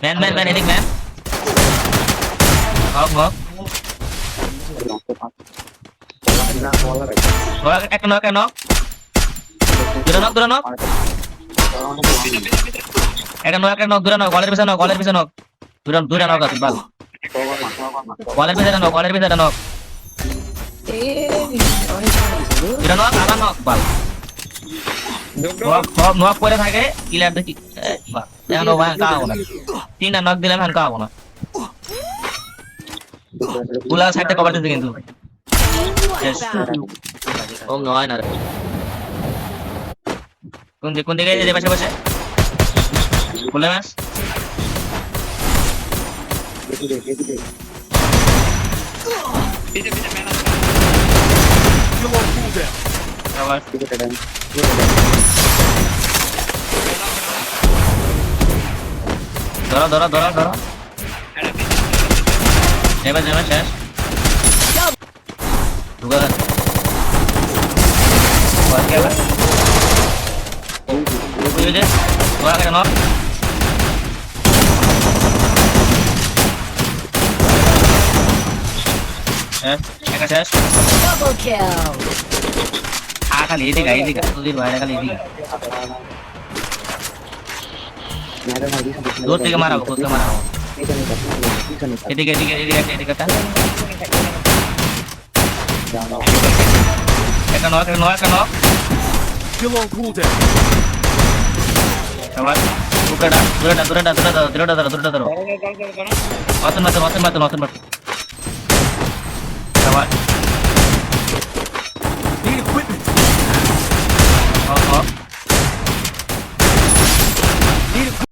Man এদিক man হক একটা knock দুটো নক একটা নক দুটো নক গলের পিছনে নক দুটো নক আছে বাল গলের পিছনে নক দুটো নক আবার নক বাল নক করে থাকে কিলার দেখি এখন ও ভাই কাও না তিনটা নক দিলাম এখন কাও না পুলা সাইডে কভার দিতে কিন্তু ও নয় না রে কোন দিকে যে পাশে বলে মাস ধরো এবার শেষ ঢুকা খালি এদিকে তোদের বাইরে খালি দূর থেকে মারাবো এদিকে একটা নক Still on cooldown. আবার দূরটা ধরো মাথন